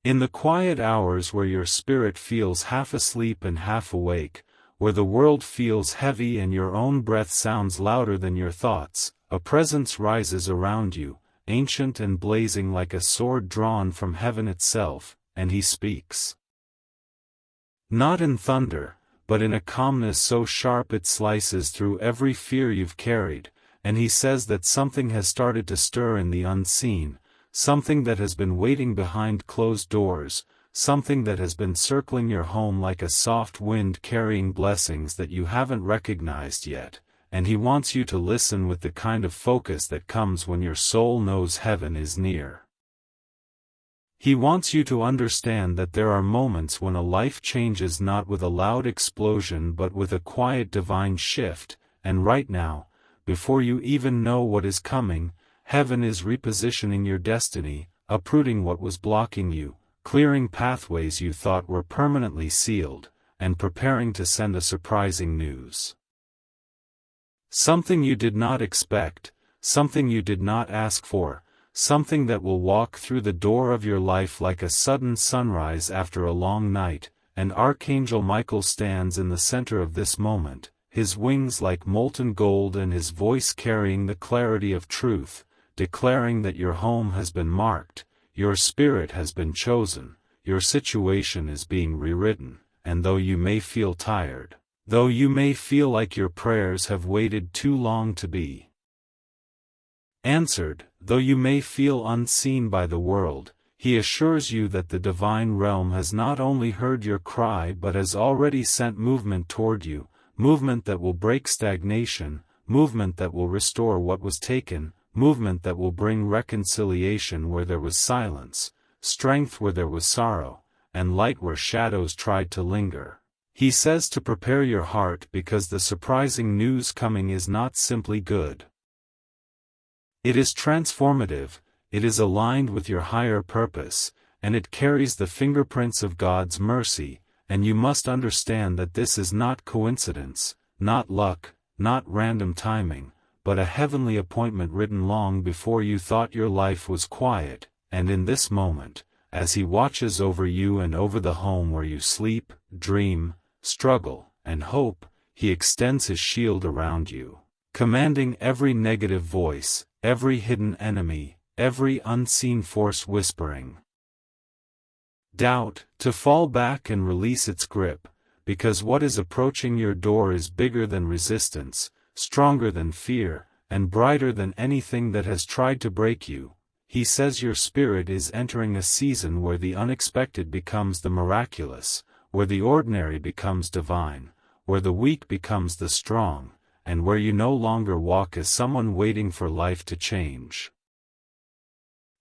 In the quiet hours where your spirit feels half asleep and half awake, where the world feels heavy and your own breath sounds louder than your thoughts, a presence rises around you, ancient and blazing like a sword drawn from heaven itself, and he speaks. Not in thunder, but in a calmness so sharp it slices through every fear you've carried, and he says that something has started to stir in the unseen, something that has been waiting behind closed doors, something that has been circling your home like a soft wind carrying blessings that you haven't recognized yet, and he wants you to listen with the kind of focus that comes when your soul knows heaven is near. He wants you to understand that there are moments when a life changes not with a loud explosion but with a quiet divine shift, and right now, before you even know what is coming, heaven is repositioning your destiny, uprooting what was blocking you, clearing pathways you thought were permanently sealed, and preparing to send a surprising news. Something you did not expect, something you did not ask for, something that will walk through the door of your life like a sudden sunrise after a long night, and Archangel Michael stands in the center of this moment, his wings like molten gold and his voice carrying the clarity of truth, declaring that your home has been marked, your spirit has been chosen, your situation is being rewritten, and though you may feel tired, though you may feel like your prayers have waited too long to be answered, though you may feel unseen by the world, he assures you that the divine realm has not only heard your cry but has already sent movement toward you, movement that will break stagnation, movement that will restore what was taken, movement that will bring reconciliation where there was silence, strength where there was sorrow, and light where shadows tried to linger. He says to prepare your heart because the surprising news coming is not simply good. It is transformative, it is aligned with your higher purpose, and it carries the fingerprints of God's mercy, and you must understand that this is not coincidence, not luck, not random timing, but a heavenly appointment written long before you thought your life was quiet, and in this moment, as he watches over you and over the home where you sleep, dream, struggle, and hope, he extends his shield around you, commanding every negative voice, every hidden enemy, every unseen force whispering doubt, to fall back and release its grip, because what is approaching your door is bigger than resistance, stronger than fear, and brighter than anything that has tried to break you. He says your spirit is entering a season where the unexpected becomes the miraculous, where the ordinary becomes divine, where the weak becomes the strong, and where you no longer walk as someone waiting for life to change.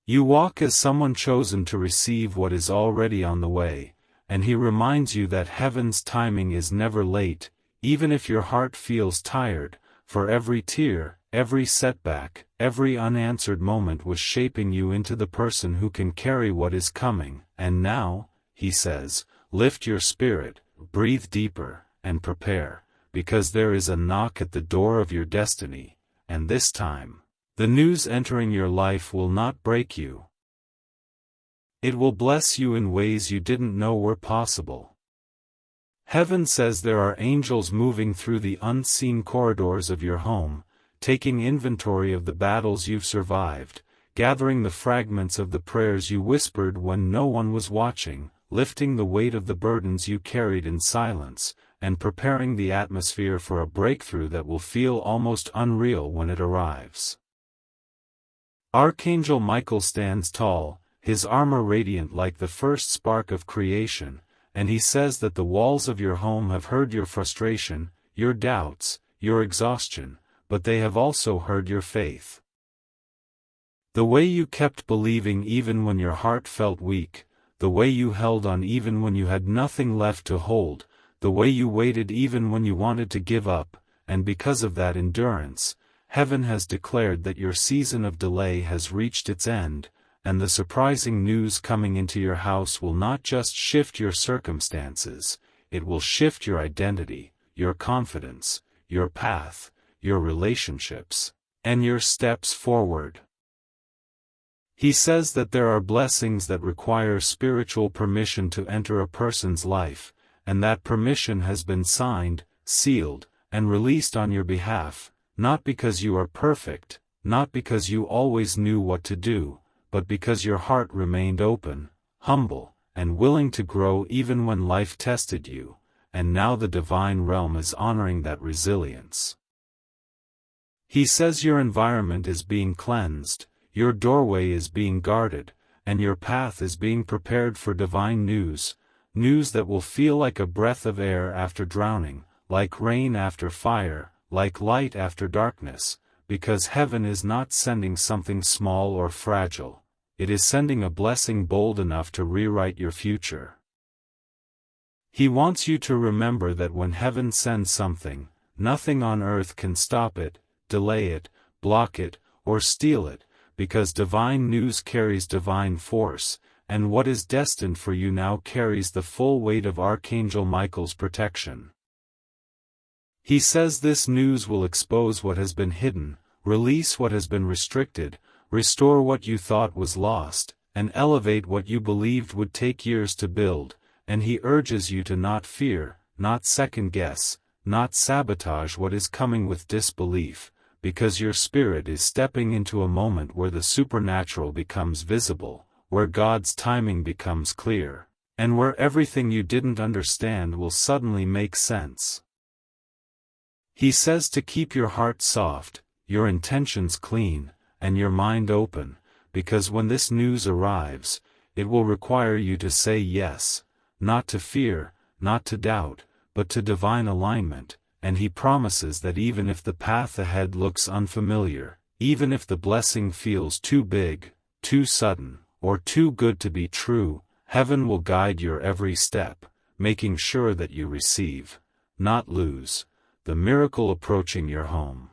You walk as someone chosen to receive what is already on the way, and he reminds you that heaven's timing is never late, even if your heart feels tired, for every tear, every setback, every unanswered moment was shaping you into the person who can carry what is coming, and now, he says, lift your spirit, breathe deeper, and prepare, because there is a knock at the door of your destiny, and this time, the news entering your life will not break you. It will bless you in ways you didn't know were possible. Heaven says there are angels moving through the unseen corridors of your home, taking inventory of the battles you've survived, gathering the fragments of the prayers you whispered when no one was watching, lifting the weight of the burdens you carried in silence, and preparing the atmosphere for a breakthrough that will feel almost unreal when it arrives. Archangel Michael stands tall, his armor radiant like the first spark of creation, and he says that the walls of your home have heard your frustration, your doubts, your exhaustion, but they have also heard your faith. The way you kept believing even when your heart felt weak, the way you held on even when you had nothing left to hold, the way you waited even when you wanted to give up, and because of that endurance, heaven has declared that your season of delay has reached its end, and the surprising news coming into your house will not just shift your circumstances, it will shift your identity, your confidence, your path, your relationships, and your steps forward. He says that there are blessings that require spiritual permission to enter a person's life, and that permission has been signed, sealed, and released on your behalf, not because you are perfect, not because you always knew what to do, but because your heart remained open, humble, and willing to grow even when life tested you, and now the divine realm is honoring that resilience. He says your environment is being cleansed, your doorway is being guarded, and your path is being prepared for divine news, news that will feel like a breath of air after drowning, like rain after fire, like light after darkness, because heaven is not sending something small or fragile, it is sending a blessing bold enough to rewrite your future. He wants you to remember that when heaven sends something, nothing on earth can stop it, delay it, block it, or steal it, because divine news carries divine force, and what is destined for you now carries the full weight of Archangel Michael's protection. He says this news will expose what has been hidden, release what has been restricted, restore what you thought was lost, and elevate what you believed would take years to build, and he urges you to not fear, not second-guess, not sabotage what is coming with disbelief, because your spirit is stepping into a moment where the supernatural becomes visible, where God's timing becomes clear, and where everything you didn't understand will suddenly make sense. He says to keep your heart soft, your intentions clean, and your mind open, because when this news arrives, it will require you to say yes, not to fear, not to doubt, but to divine alignment, and he promises that even if the path ahead looks unfamiliar, even if the blessing feels too big, too sudden, or too good to be true, heaven will guide your every step, making sure that you receive, not lose, the miracle approaching your home.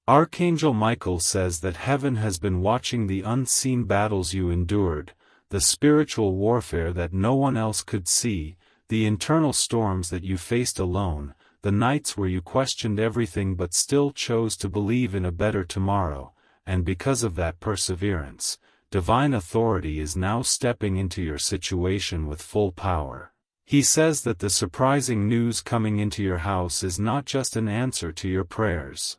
Archangel Michael says that heaven has been watching the unseen battles you endured, the spiritual warfare that no one else could see, the internal storms that you faced alone, the nights where you questioned everything but still chose to believe in a better tomorrow, and because of that perseverance, divine authority is now stepping into your situation with full power. He says that the surprising news coming into your house is not just an answer to your prayers.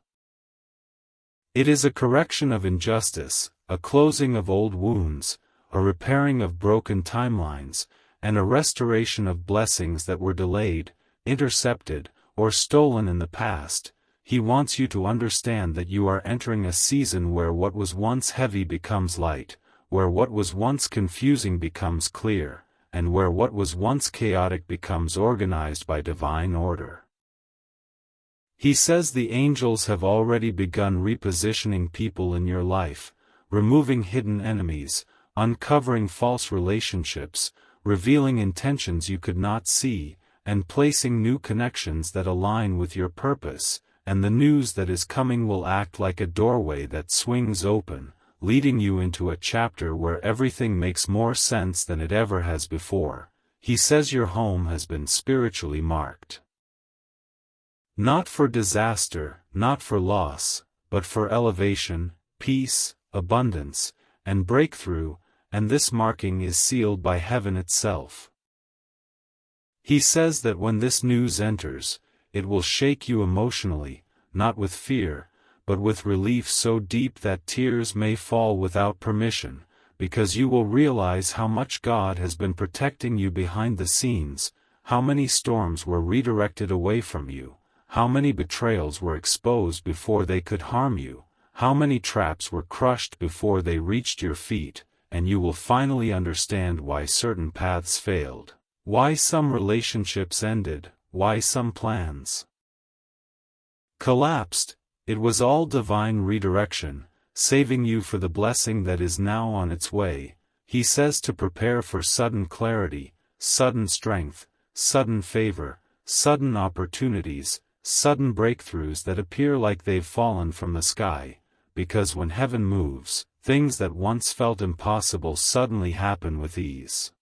It is a correction of injustice, a closing of old wounds, a repairing of broken timelines, and a restoration of blessings that were delayed, intercepted, or stolen in the past. He wants you to understand that you are entering a season where what was once heavy becomes light, where what was once confusing becomes clear, and where what was once chaotic becomes organized by divine order. He says the angels have already begun repositioning people in your life, removing hidden enemies, uncovering false relationships, revealing intentions you could not see, and placing new connections that align with your purpose, and the news that is coming will act like a doorway that swings open, leading you into a chapter where everything makes more sense than it ever has before. He says your home has been spiritually marked. Not for disaster, not for loss, but for elevation, peace, abundance, and breakthrough, and this marking is sealed by heaven itself. He says that when this news enters, it will shake you emotionally, not with fear, but with relief so deep that tears may fall without permission, because you will realize how much God has been protecting you behind the scenes, how many storms were redirected away from you, how many betrayals were exposed before they could harm you, how many traps were crushed before they reached your feet, and you will finally understand why certain paths failed, why some relationships ended, why some plans collapsed. It was all divine redirection, saving you for the blessing that is now on its way. He says to prepare for sudden clarity, sudden strength, sudden favor, sudden opportunities, sudden breakthroughs that appear like they've fallen from the sky, because when heaven moves, things that once felt impossible suddenly happen with ease.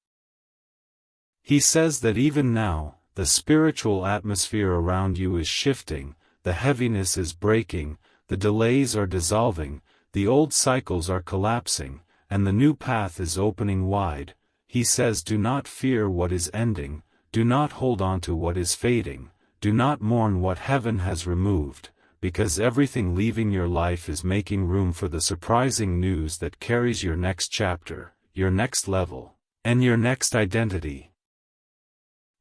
He says that even now, the spiritual atmosphere around you is shifting, the heaviness is breaking, the delays are dissolving, the old cycles are collapsing, and the new path is opening wide. He says, do not fear what is ending, do not hold on to what is fading, do not mourn what heaven has removed, because everything leaving your life is making room for the surprising news that carries your next chapter, your next level, and your next identity.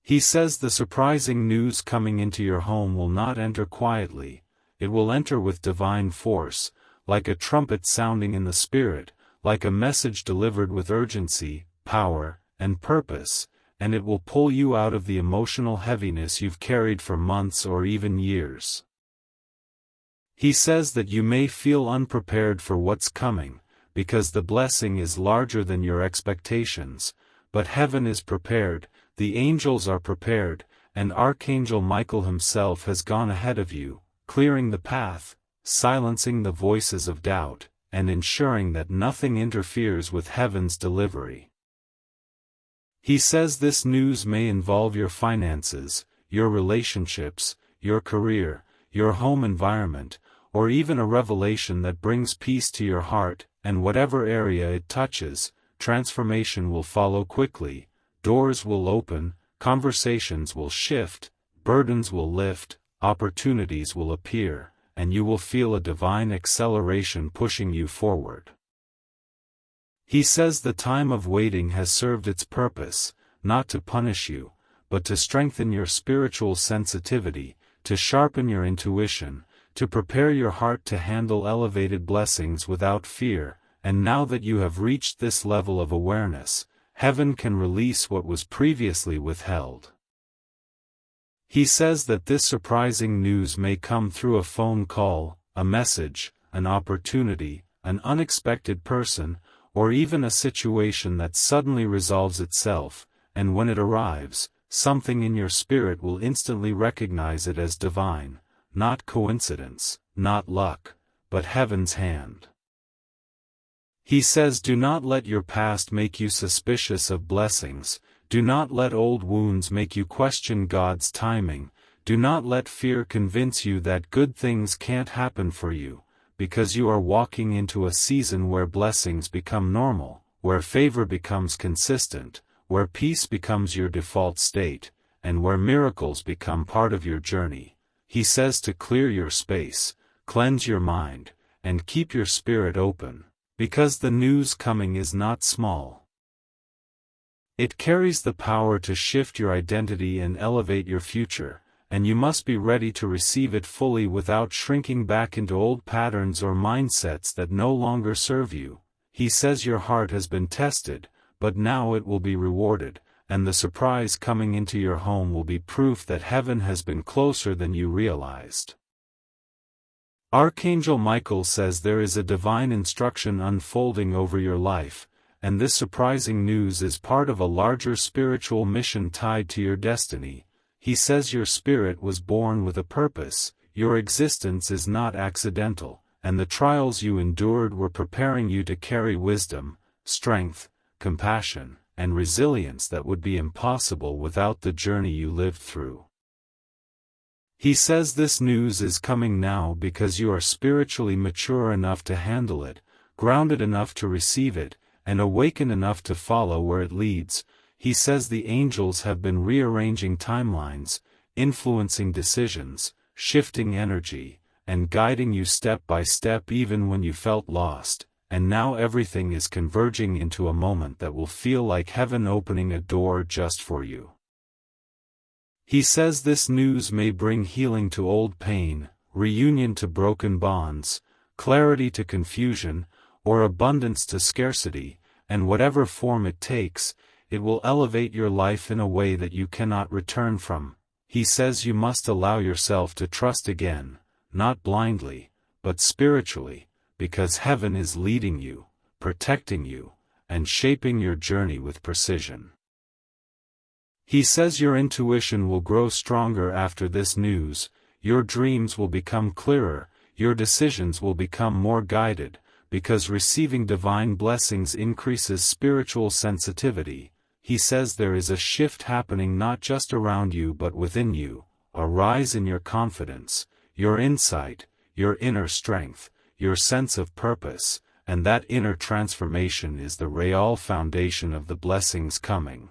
He says the surprising news coming into your home will not enter quietly, it will enter with divine force, like a trumpet sounding in the spirit, like a message delivered with urgency, power, and purpose, and it will pull you out of the emotional heaviness you've carried for months or even years. He says that you may feel unprepared for what's coming, because the blessing is larger than your expectations, but heaven is prepared, the angels are prepared, and Archangel Michael himself has gone ahead of you, clearing the path, silencing the voices of doubt, and ensuring that nothing interferes with heaven's delivery. He says this news may involve your finances, your relationships, your career, your home environment, or even a revelation that brings peace to your heart, and whatever area it touches, transformation will follow quickly, doors will open, conversations will shift, burdens will lift, opportunities will appear, and you will feel a divine acceleration pushing you forward. He says the time of waiting has served its purpose, not to punish you, but to strengthen your spiritual sensitivity, to sharpen your intuition, to prepare your heart to handle elevated blessings without fear, and now that you have reached this level of awareness, heaven can release what was previously withheld. He says that this surprising news may come through a phone call, a message, an opportunity, an unexpected person, or even a situation that suddenly resolves itself, and when it arrives, something in your spirit will instantly recognize it as divine, not coincidence, not luck, but heaven's hand. He says, do not let your past make you suspicious of blessings, do not let old wounds make you question God's timing, do not let fear convince you that good things can't happen for you, because you are walking into a season where blessings become normal, where favor becomes consistent, where peace becomes your default state, and where miracles become part of your journey. He says to clear your space, cleanse your mind, and keep your spirit open, because the news coming is not small. It carries the power to shift your identity and elevate your future, and you must be ready to receive it fully without shrinking back into old patterns or mindsets that no longer serve you. He says your heart has been tested, but now it will be rewarded, and the surprise coming into your home will be proof that heaven has been closer than you realized. Archangel Michael says there is a divine instruction unfolding over your life, and this surprising news is part of a larger spiritual mission tied to your destiny. He says your spirit was born with a purpose, your existence is not accidental, and the trials you endured were preparing you to carry wisdom, strength, compassion, and resilience that would be impossible without the journey you lived through. He says this news is coming now because you are spiritually mature enough to handle it, grounded enough to receive it, and awakened enough to follow where it leads. He says the angels have been rearranging timelines, influencing decisions, shifting energy, and guiding you step by step even when you felt lost, and now everything is converging into a moment that will feel like heaven opening a door just for you. He says this news may bring healing to old pain, reunion to broken bonds, clarity to confusion, or abundance to scarcity, and whatever form it takes, it will elevate your life in a way that you cannot return from. He says you must allow yourself to trust again, not blindly, but spiritually, because heaven is leading you, protecting you, and shaping your journey with precision. He says your intuition will grow stronger after this news, your dreams will become clearer, your decisions will become more guided, because receiving divine blessings increases spiritual sensitivity. He says there is a shift happening not just around you but within you, a rise in your confidence, your insight, your inner strength, your sense of purpose, and that inner transformation is the real foundation of the blessings coming.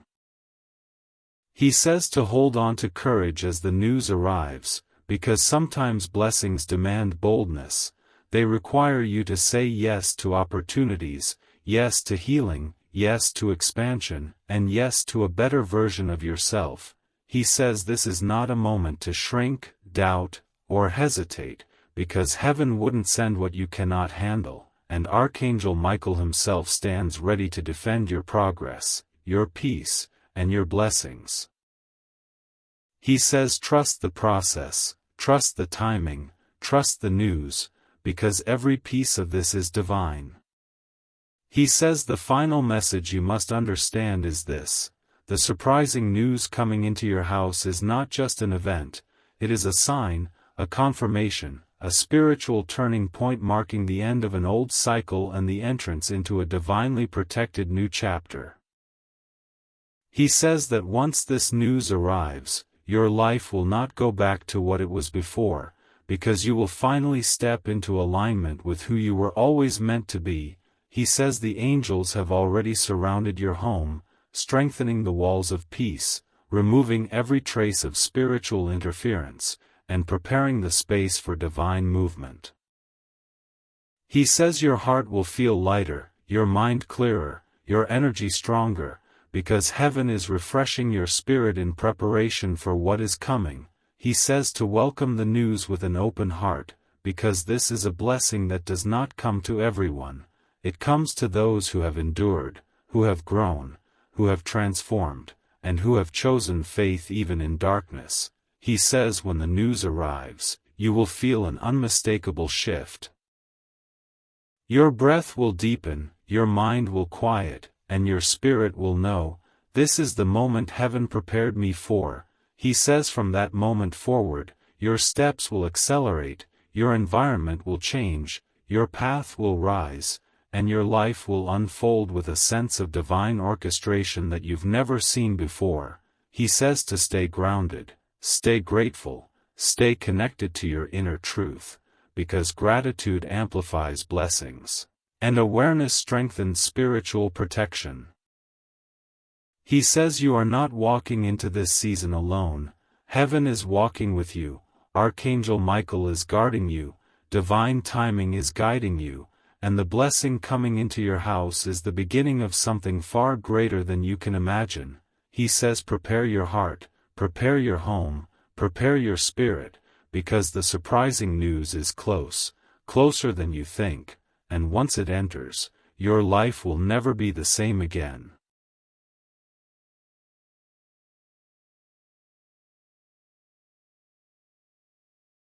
He says to hold on to courage as the news arrives, because sometimes blessings demand boldness. They require you to say yes to opportunities, yes to healing, yes to expansion, and yes to a better version of yourself. He says this is not a moment to shrink, doubt, or hesitate, because heaven wouldn't send what you cannot handle, and Archangel Michael himself stands ready to defend your progress, your peace, and your blessings. He says trust the process, trust the timing, trust the news, because every piece of this is divine. He says the final message you must understand is this: the surprising news coming into your house is not just an event, it is a sign, a confirmation, a spiritual turning point marking the end of an old cycle and the entrance into a divinely protected new chapter. He says that once this news arrives, your life will not go back to what it was before, because you will finally step into alignment with who you were always meant to be. He says the angels have already surrounded your home, strengthening the walls of peace, removing every trace of spiritual interference, and preparing the space for divine movement. He says your heart will feel lighter, your mind clearer, your energy stronger, because heaven is refreshing your spirit in preparation for what is coming. He says to welcome the news with an open heart, because this is a blessing that does not come to everyone. It comes to those who have endured, who have grown, who have transformed, and who have chosen faith even in darkness. He says when the news arrives, you will feel an unmistakable shift. Your breath will deepen, your mind will quiet, and your spirit will know, this is the moment heaven prepared me for. He says from that moment forward, your steps will accelerate, your environment will change, your path will rise, and your life will unfold with a sense of divine orchestration that you've never seen before. He says to stay grounded, stay grateful, stay connected to your inner truth, because gratitude amplifies blessings, and awareness strengthens spiritual protection. He says you are not walking into this season alone. Heaven is walking with you, Archangel Michael is guarding you, divine timing is guiding you, and the blessing coming into your house is the beginning of something far greater than you can imagine. He says prepare your heart, prepare your home, prepare your spirit, because the surprising news is close, closer than you think, and once it enters, your life will never be the same again.